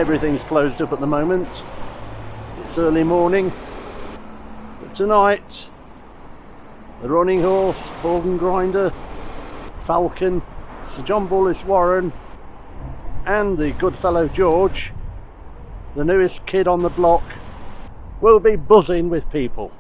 everything's closed up at the moment. It's early morning. But tonight, the Running Horse, Organ Grinder, Falcon, Sir John Bullis Warren and the good fellow George, the newest kid on the block, will be buzzing with people.